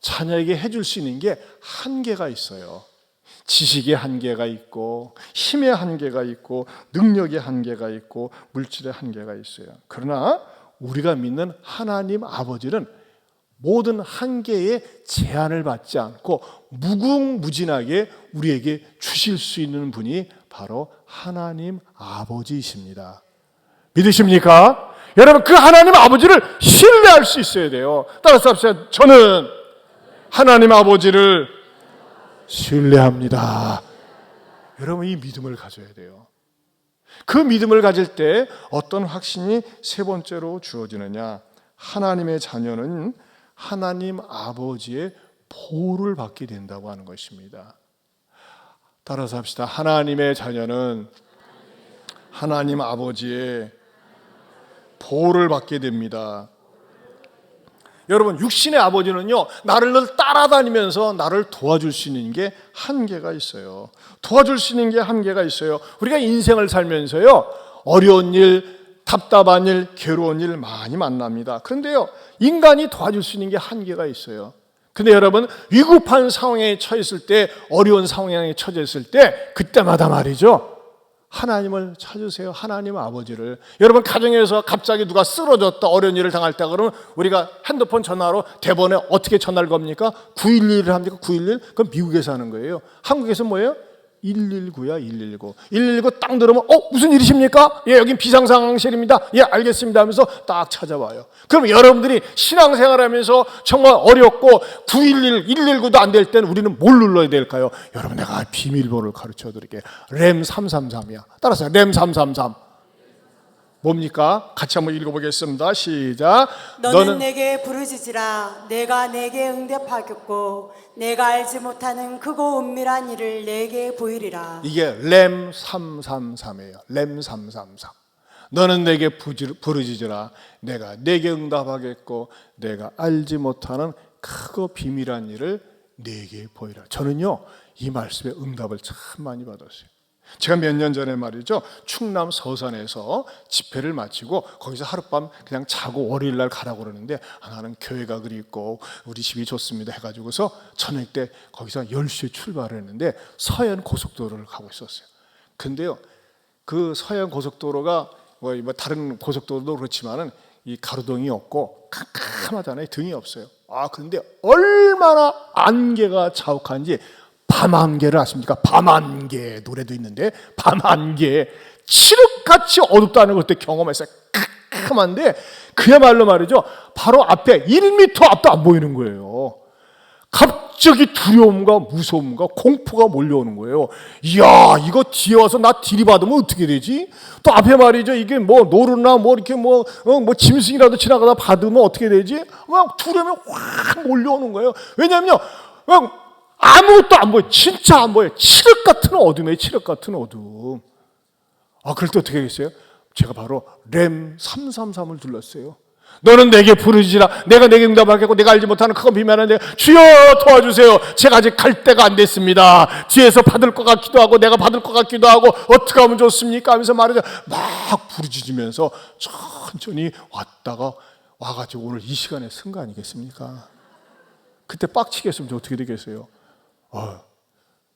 자녀에게 해줄 수 있는 게 한계가 있어요. 지식의 한계가 있고, 힘의 한계가 있고, 능력의 한계가 있고, 물질의 한계가 있어요. 그러나 우리가 믿는 하나님 아버지는 모든 한계에 제한을 받지 않고 무궁무진하게 우리에게 주실 수 있는 분이 바로 하나님 아버지이십니다. 믿으십니까? 여러분, 그 하나님 아버지를 신뢰할 수 있어야 돼요. 따라서 합시다. 저는 하나님 아버지를 신뢰합니다. 여러분, 이 믿음을 가져야 돼요. 그 믿음을 가질 때 어떤 확신이 세 번째로 주어지느냐? 하나님의 자녀는 하나님 아버지의 보호를 받게 된다고 하는 것입니다. 따라서 합시다. 하나님의 자녀는 하나님 아버지의 보호를 받게 됩니다. 여러분, 육신의 아버지는요, 나를 늘 따라다니면서 나를 도와줄 수 있는 게 한계가 있어요. 도와줄 수 있는 게 한계가 있어요. 우리가 인생을 살면서요, 어려운 일, 답답한 일, 괴로운 일 많이 만납니다. 그런데요, 인간이 도와줄 수 있는 게 한계가 있어요. 근데 여러분, 위급한 상황에 처했을 때, 어려운 상황에 처했을 때, 그때마다 말이죠, 하나님을 찾으세요. 하나님 아버지를. 여러분, 가정에서 갑자기 누가 쓰러졌다, 어려운 일을 당할 때, 그러면 우리가 핸드폰 전화로 대번에 어떻게 전화를 겁니까? 911을 합니까? 911? 그건 미국에서 하는 거예요. 한국에서 뭐예요? 119야, 119. 119 딱 들으면 무슨 일이십니까? 예, 여긴 비상상황실입니다. 예, 알겠습니다 하면서 딱 찾아와요. 그럼 여러분들이 신앙생활하면서 정말 어렵고 911, 119도 안 될 때는 우리는 뭘 눌러야 될까요? 여러분, 내가 비밀번호를 가르쳐 드릴게요. 램 333이야. 따라서 램 333. 뭡니까? 같이 한번 읽어보겠습니다. 시작. 너는 내게 부르짖으라. 내가 내게 응답하겠고 내가 알지 못하는 크고 은밀한 일을 내게 보이리라. 이게 램 333이에요. 램 333. 너는 내게 부르짖으라. 내가 내게 응답하겠고 내가 알지 못하는 크고 비밀한 일을 내게 보이라. 저는요, 이 말씀에 응답을 참 많이 받았어요. 제가 몇 년 전에 말이죠, 충남 서산에서 집회를 마치고 거기서 하룻밤 그냥 자고 월요일날 가라고 그러는데, 나는 교회가 그리 있고 우리 집이 좋습니다 해가지고서 저녁 때 거기서 10시에 출발을 했는데 서해안 고속도로를 가고 있었어요. 근데요, 그 서해안 고속도로가 뭐 다른 고속도로도 그렇지만은 이 가로등이 없고 캄캄하잖아요. 등이 없어요. 그런데 얼마나 안개가 자욱한지, 밤안개를 아십니까? 밤안개 노래도 있는데, 밤안개 칠흑같이 어둡다는 걸 그때 경험했어요. 캄캄한데 그야말로 말이죠, 바로 앞에 1m 앞도 안 보이는 거예요. 갑자기 두려움과 무서움과 공포가 몰려오는 거예요. 이야, 이거 뒤에 와서 나 들이받으면 어떻게 되지? 또 앞에 말이죠, 이게 뭐 노루나 뭐 이렇게 뭐 짐승이라도 지나가다 받으면 어떻게 되지? 막 두려움이 확 몰려오는 거예요. 왜냐하면요, 아무것도 안 보여요. 진짜 안 보여요. 칠흑 같은 어둠이에요. 칠흑 같은 어둠. 그럴 때 어떻게 하겠어요? 제가 바로 램 333을 눌렀어요. 너는 내게 부르짖으라. 내가 내게 응답하겠고 내가 알지 못하는 그건 비밀한데 주여 도와주세요. 제가 아직 갈 때가 안 됐습니다. 뒤에서 받을 것 같기도 하고 내가 받을 것 같기도 하고 어떻게 하면 좋습니까? 하면서 말이죠, 막 부르짖으면서 천천히 왔다가 와가지고 오늘 이 시간에 쓴 거 아니겠습니까? 그때 빡치겠으면 어떻게 되겠어요?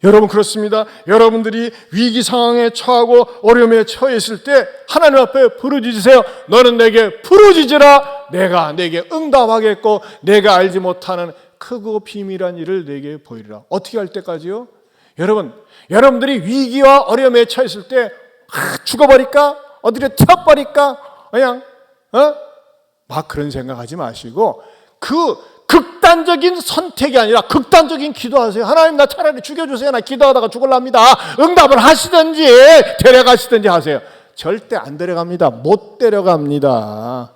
여러분, 그렇습니다. 여러분들이 위기 상황에 처하고 어려움에 처했을 때 하나님 앞에 부르짖으세요. 너는 내게 부르짖으라. 내가 내게 응답하겠고 내가 알지 못하는 크고 비밀한 일을 내게 보이리라. 어떻게 할 때까지요? 여러분들이 위기와 어려움에 처했을 때 죽어버릴까? 어디로 튀어버릴까? 그냥 막 그런 생각하지 마시고 극단적인 선택이 아니라 극단적인 기도하세요. 하나님, 나 차라리 죽여주세요. 나 기도하다가 죽을랍니다. 응답을 하시든지 데려가시든지 하세요. 절대 안 데려갑니다. 못 데려갑니다.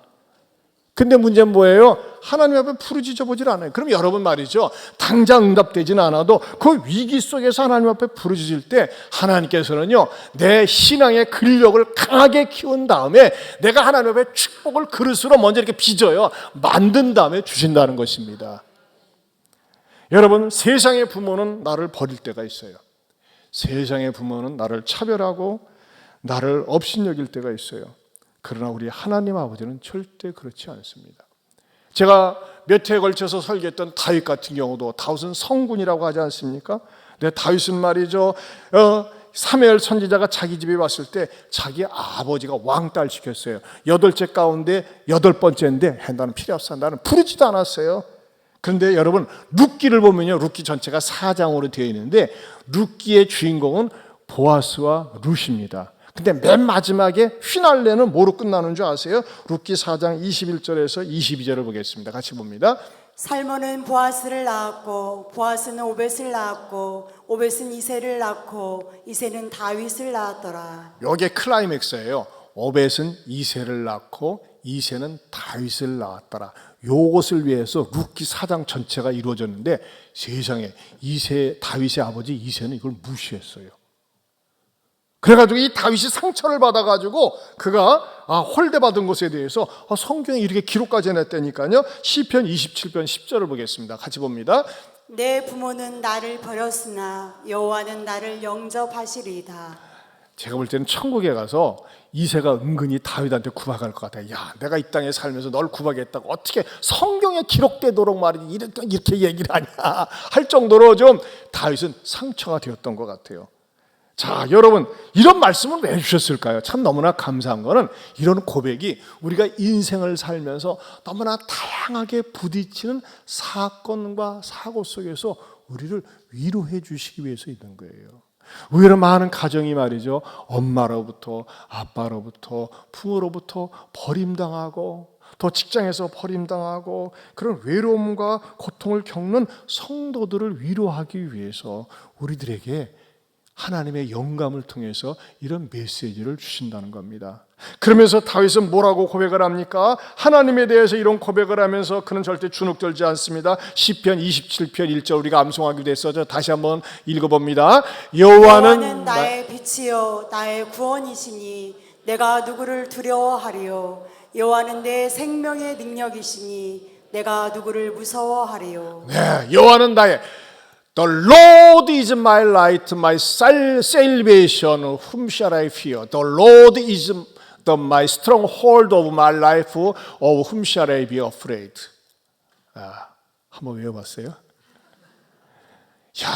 근데 문제는 뭐예요? 하나님 앞에 부르짖어 보질 않아요. 그럼 여러분 말이죠, 당장 응답되지는 않아도 그 위기 속에서 하나님 앞에 부르짖을 때 하나님께서는요, 내 신앙의 근력을 강하게 키운 다음에 내가 하나님 앞에 축복을 그릇으로 먼저 이렇게 빚어요. 만든 다음에 주신다는 것입니다. 여러분, 세상의 부모는 나를 버릴 때가 있어요. 세상의 부모는 나를 차별하고 나를 업신여길 때가 있어요. 그러나 우리 하나님 아버지는 절대 그렇지 않습니다. 제가 몇 해에 걸쳐서 설교했던 다윗 같은 경우도, 다윗은 성군이라고 하지 않습니까? 근데 다윗은 말이죠, 사무엘 선지자가 자기 집에 왔을 때 자기 아버지가 왕따를 시켰어요. 8째 가운데 8번째인데 나는 필요 없어, 나는 부르지도 않았어요. 그런데 여러분, 룻기를 보면요, 룻기 전체가 4장으로 되어 있는데 룻기의 주인공은 보아스와 룻입니다. 근데 맨 마지막에 휘날레는 뭐로 끝나는 줄 아세요? 룻기 4장 21절에서 22절을 보겠습니다. 같이 봅니다. 살몬은 보아스를 낳았고 보아스는 오벳을 낳았고 오벳은 이새를 낳고 이새는 다윗을 낳았더라. 이게 클라이맥스예요. 오벳은 이새를 낳고 이새는 다윗을 낳았더라. 요것을 위해서 룻기 4장 전체가 이루어졌는데 세상에 다윗의 아버지 이새는 이걸 무시했어요. 그래가지고 이 다윗이 상처를 받아가지고 그가 홀대받은 것에 대해서 성경에 이렇게 기록까지 해놨다니까요. 시편 27편 10절을 보겠습니다. 같이 봅니다. 내 부모는 나를 버렸으나 여호와는 나를 영접하시리이다. 제가 볼 때는 천국에 가서 이새가 은근히 다윗한테 구박할 것 같아요. 야, 내가 이 땅에 살면서 널 구박했다고 어떻게 성경에 기록되도록 말이지 이렇게 얘기를 하냐 할 정도로 좀 다윗은 상처가 되었던 것 같아요. 자, 여러분, 이런 말씀을 왜 주셨을까요? 참 너무나 감사한 거는 이런 고백이 우리가 인생을 살면서 너무나 다양하게 부딪히는 사건과 사고 속에서 우리를 위로해 주시기 위해서 있는 거예요. 의외로 많은 가정이 말이죠, 엄마로부터 아빠로부터 부모로부터 버림당하고 또 직장에서 버림당하고 그런 외로움과 고통을 겪는 성도들을 위로하기 위해서 우리들에게 하나님의 영감을 통해서 이런 메시지를 주신다는 겁니다. 그러면서 다윗은 뭐라고 고백을 합니까? 하나님에 대해서 이런 고백을 하면서 그는 절대 주눅들지 않습니다. 시편 27편 1절 우리가 암송하기로 됐어요. 다시 한번 읽어봅니다. 여호와는 나의 빛이요 나의 구원이시니 내가 누구를 두려워하리요. 여호와는 내 생명의 능력이시니 내가 누구를 무서워하리요. 네, 여호와는 나의 The Lord is my light, my salvation. Whom shall I fear? The Lord is my stronghold of my life. Of whom shall I be afraid? 한번 외워봤어요? 야,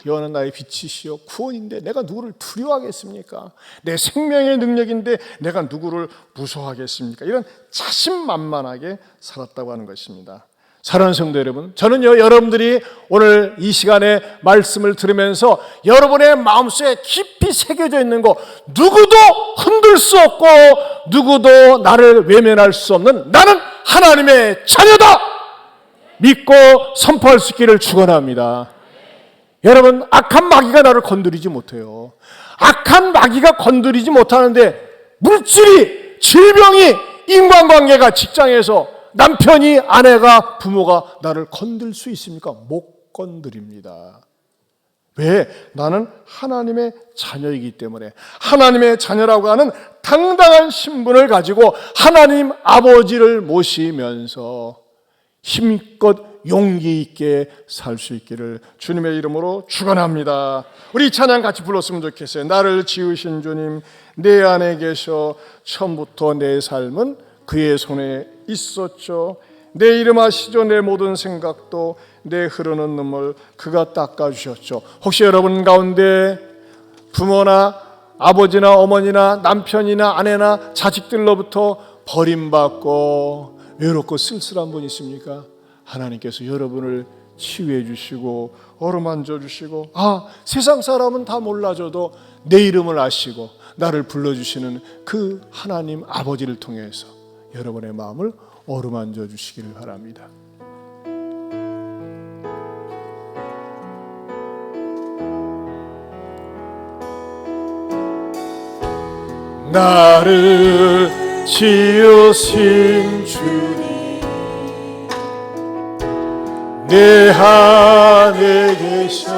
여호와는 나의 빛이시요 구원인데 내가 누구를 두려워하겠습니까? 내 생명의 능력인데 내가 누구를 무서워하겠습니까? 이런 자신만만하게 살았다고 하는 것입니다. 사랑하는 성도 여러분, 저는요, 여러분들이 오늘 이 시간에 말씀을 들으면서 여러분의 마음속에 깊이 새겨져 있는 거 누구도 흔들 수 없고 누구도 나를 외면할 수 없는 나는 하나님의 자녀다! 믿고 선포할 수 있기를 축원합니다. 여러분, 악한 마귀가 나를 건드리지 못해요. 악한 마귀가 건드리지 못하는데 물질이, 질병이, 인간관계가 직장에서 남편이, 아내가, 부모가 나를 건들 수 있습니까? 못 건드립니다. 왜? 나는 하나님의 자녀이기 때문에 하나님의 자녀라고 하는 당당한 신분을 가지고 하나님 아버지를 모시면서 힘껏 용기 있게 살 수 있기를 주님의 이름으로 축원합니다. 우리 찬양 같이 불렀으면 좋겠어요. 나를 지으신 주님, 내 안에 계셔 처음부터 내 삶은 그의 손에 있었죠. 내 이름 아시죠? 내 모든 생각도 내 흐르는 눈물 그가 닦아주셨죠. 혹시 여러분 가운데 부모나 아버지나 어머니나 남편이나 아내나 자식들로부터 버림받고 외롭고 쓸쓸한 분 있습니까? 하나님께서 여러분을 치유해 주시고 어루만져 주시고 세상 사람은 다 몰라줘도 내 이름을 아시고 나를 불러주시는 그 하나님 아버지를 통해서 여러분의 마음을 어루만져 주시기를 바랍니다. 나를 지으신 주님, 내 안에 계셔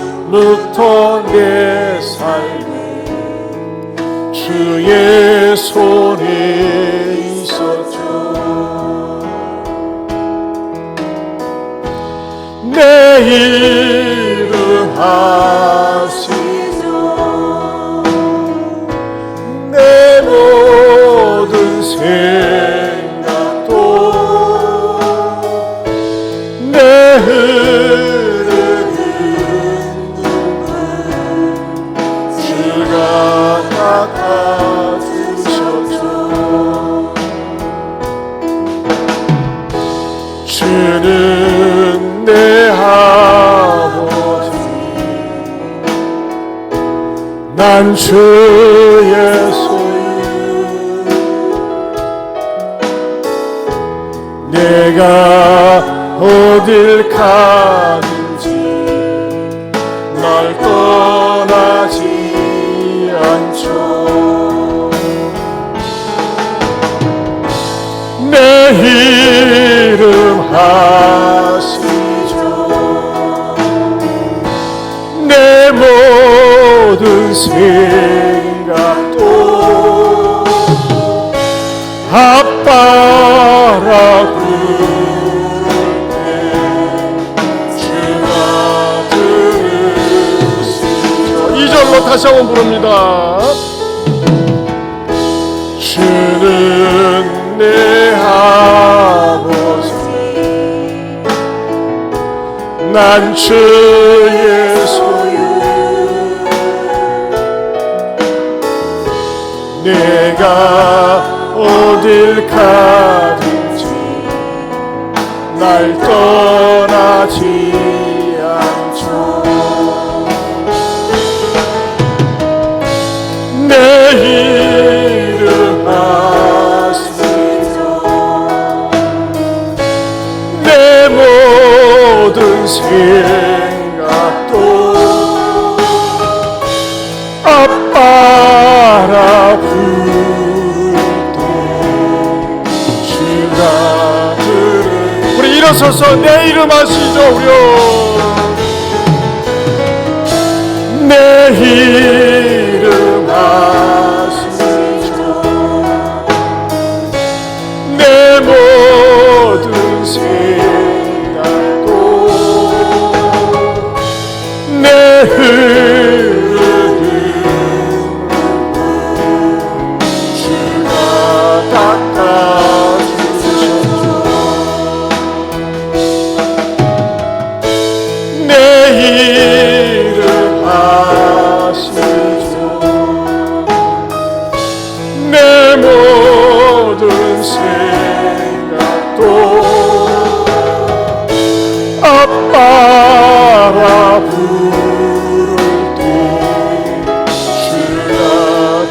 처음부터 내 삶은 주의 손에 있었죠. 내 이름 아시죠? 내 모든 생각도 내 흐르는 눈물 주가 닦아주셨죠. 주는 내 아버지, 난 주의 소유, 내가 어딜 가든지 날 떠나지 하시죠. 내 모든 생각도 아빠라 부를 때 주가 들으시죠. 2절로 다시 한번 부릅니다. 주는 내 아버지, 난 주의 소유, 내가 어딜 가든지 날 떠나지 않죠. 내 이름 아시죠. 내 모든 생각도 아빠라 부를 때 주가 들은. 우리 일어서서 내 이름 아시죠? 우리요. 내 이름 아시죠. 내 모든 생각도 내 흐르는 주가 닦아주셨죠. 내 이름 아시죠. 내 모든 생각도 아빠라 부를 때 주가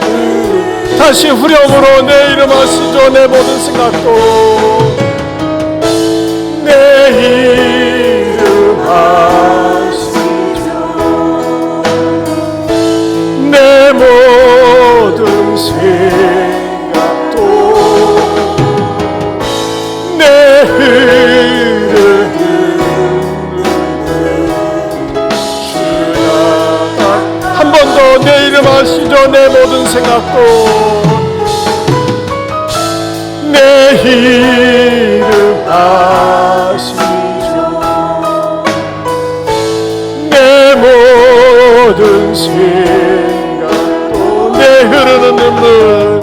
들으시죠. 다시 후렴으로 내 이름 아시죠. 내 모든 생각도 내 이름 아시죠. 내 모든 생각도 내 흐르는 주가 한 번 더 내 이름 아시죠. 내 모든 생각도 내 이름 아시죠. 내 모든 생각도 내 흐르는 눈물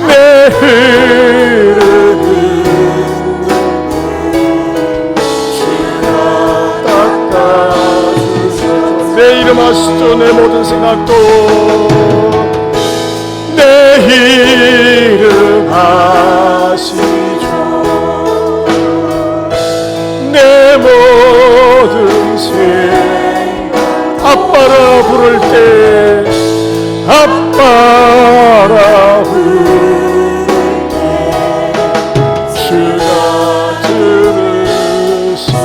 내 흐르는 주가 닦아주셔서 내 이름 아시죠. 내 모든 생각도 내 이름 아시죠. 내 모든 생각 아빠라 부를 때 아빠라 부를 때 주가 들으시죠.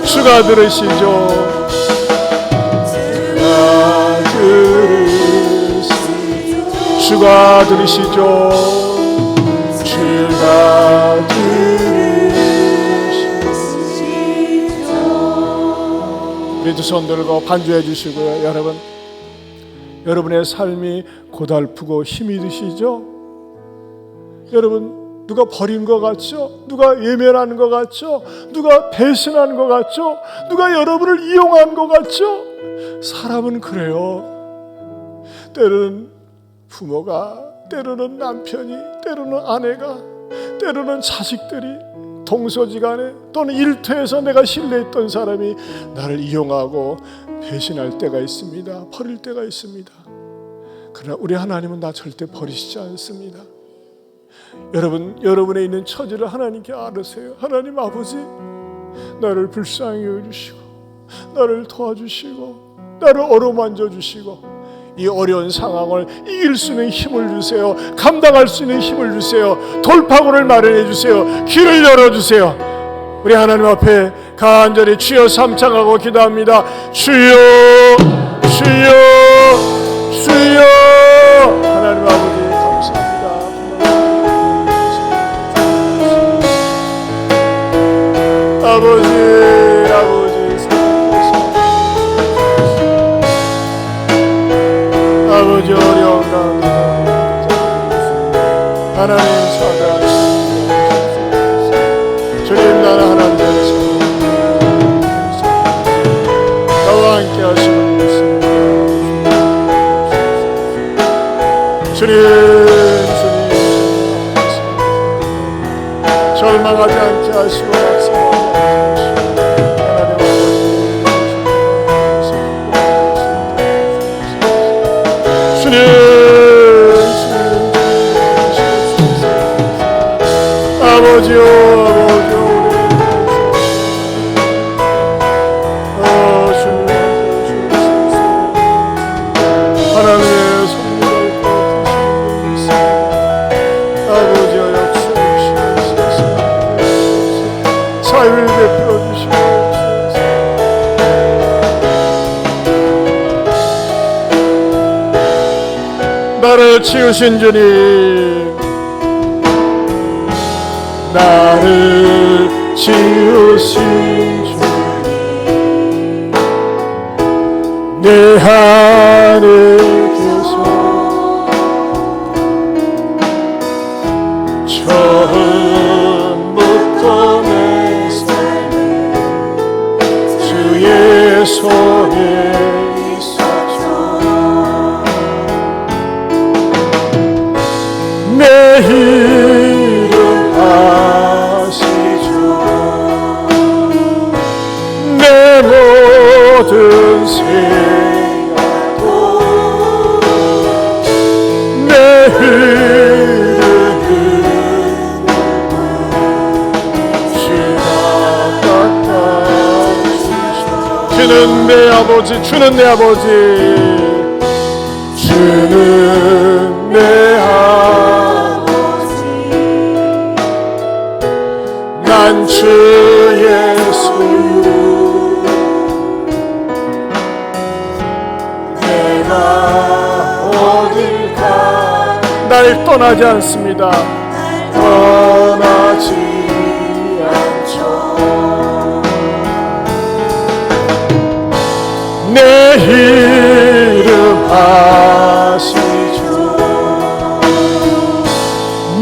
주가 들으시죠. 주가 들으시죠. 주가 들으시죠. 우리 두 손 들고 반주해 주시고요. 여러분의 삶이 고달프고 힘이 드시죠? 여러분 누가 버린 것 같죠? 누가 외면하는 것 같죠? 누가 배신하는 것 같죠? 누가 여러분을 이용한 것 같죠? 사람은 그래요. 때로는 부모가, 때로는 남편이, 때로는 아내가, 때로는 자식들이, 동서지간에 또는 일터에서 내가 신뢰했던 사람이 나를 이용하고 배신할 때가 있습니다. 버릴 때가 있습니다. 그러나 우리 하나님은 나 절대 버리시지 않습니다. 여러분의 있는 처지를 하나님께 알으세요. 하나님 아버지, 나를 불쌍히 여기시고 나를 도와주시고 나를 어루만져 주시고 이 어려운 상황을 이길 수 있는 힘을 주세요. 감당할 수 있는 힘을 주세요. 돌파구를 마련해 주세요. 길을 열어주세요. 우리 하나님 앞에 간절히 주여 삼창하고 기도합니다. 주여, 주여, 주여. 하나님 아버지, 감사합니다. 하나님 찾아주시옵소서. 주님 나는 하나님 되소서. 나와 함께 하시는 주님, 절망하지 않게 하시고 주님, 아버지요, 주님, 하나님의 자유를 베풀어 주시옵소서. 나를 치우신 주님, 나를 치우신 주님, 내 하늘께서 처음부터 내 주의 손에 있었죠. 내 이름 아시죠. 내 모든 생각도 내 흐르는 주가 주는 내 아버지, 주는 내 아버지, 주는 내 아버지, 난 주의 소유, 내가 어딜 가 날 떠나지 않습니다. 떠나지 않죠. 내 이름 아시죠.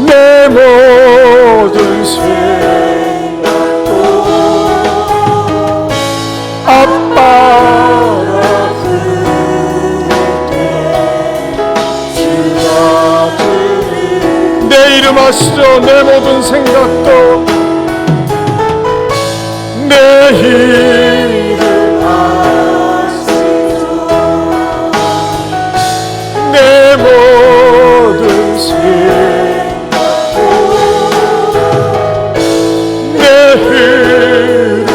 내 모든 생각도 아빠라 부를 때 주가 들으 내 이름 아시죠. 내 모든 생각도 내 이름 내 모든 생각도 내 흐르는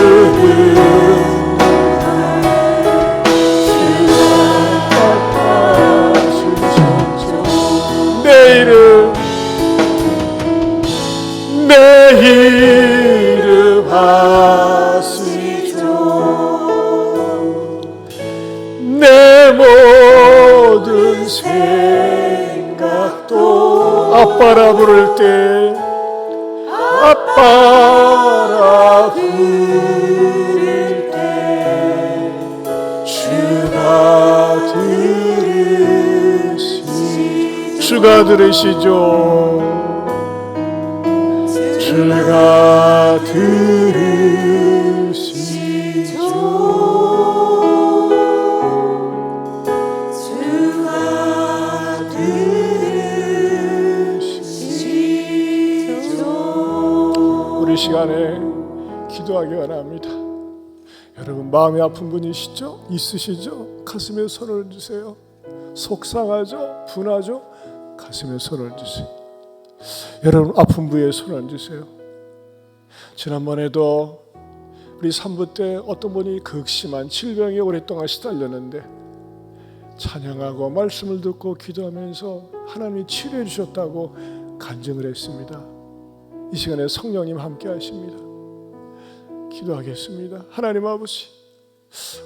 내 이름 아시죠. 내 모든 생각도 아빠라 부를 때 아빠라 부를 때 주가 들으시죠. 주가 들으시죠. 우리 시간에 기도하기 원합니다. 여러분 마음이 아픈 분이시죠? 있으시죠? 가슴에 손을 주세요. 속상하죠? 분하죠? 가슴에 손을 주세요. 여러분 아픈 부위에 손을 주세요. 지난번에도 우리 3부 때 어떤 분이 극심한 질병에 오랫동안 시달렸는데 찬양하고 말씀을 듣고 기도하면서 하나님이 치료해 주셨다고 간증을 했습니다. 이 시간에 성령님 함께 하십니다. 기도하겠습니다. 하나님 아버지,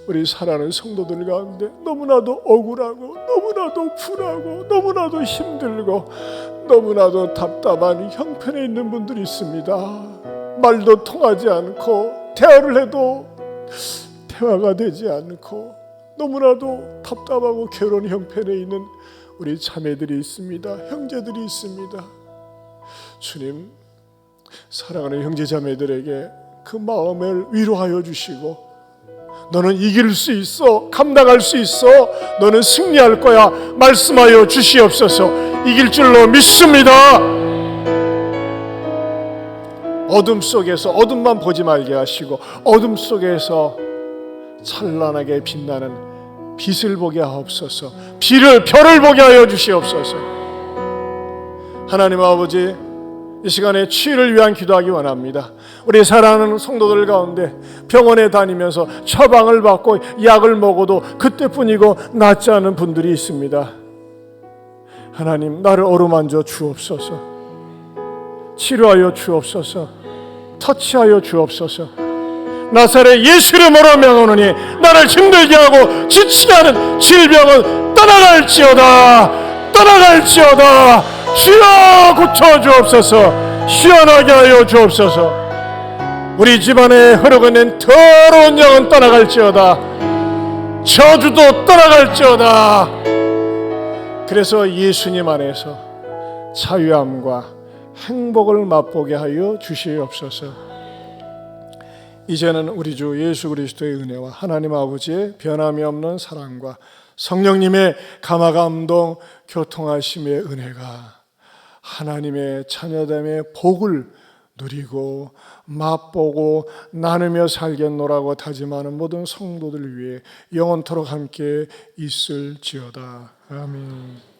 우리 사랑하는 성도들 가운데 너무나도 억울하고 너무나도 분하고 너무나도 힘들고 너무나도 답답한 형편에 있는 분들이 있습니다. 말도 통하지 않고 대화를 해도 대화가 되지 않고 너무나도 답답하고 괴로운 형편에 있는 우리 자매들이 있습니다. 형제들이 있습니다. 주님, 사랑하는 형제자매들에게 그 마음을 위로하여 주시고, 너는 이길 수 있어, 감당할 수 있어, 너는 승리할 거야 말씀하여 주시옵소서. 이길 줄로 믿습니다. 어둠 속에서 어둠만 보지 말게 하시고, 어둠 속에서 찬란하게 빛나는 빛을 보게 하옵소서. 별을 보게 하여 주시옵소서. 하나님 아버지, 이 시간에 치유를 위한 기도하기 원합니다. 우리 사랑하는 성도들 가운데 병원에 다니면서 처방을 받고 약을 먹어도 그때뿐이고 낫지 않은 분들이 있습니다. 하나님, 나를 어루만져 주옵소서. 치료하여 주옵소서. 터치하여 주옵소서. 나사렛 예수 이름으로 명하노니 나를 힘들게 하고 지치게 하는 질병은 떠나갈지어다. 떠나갈지어다. 주여 고쳐 주옵소서. 시원하게 하여 주옵소서. 우리 집안에 흐르고 있는 더러운 영은 떠나갈지어다. 저주도 떠나갈지어다. 그래서 예수님 안에서 자유함과 행복을 맛보게 하여 주시옵소서. 이제는 우리 주 예수 그리스도의 은혜와 하나님 아버지의 변함이 없는 사랑과 성령님의 감화감동 교통하심의 은혜가 하나님의 자녀됨의 복을 누리고 맛보고 나누며 살겠노라고 다짐하는 모든 성도들 위해 영원토록 함께 있을지어다. 아멘.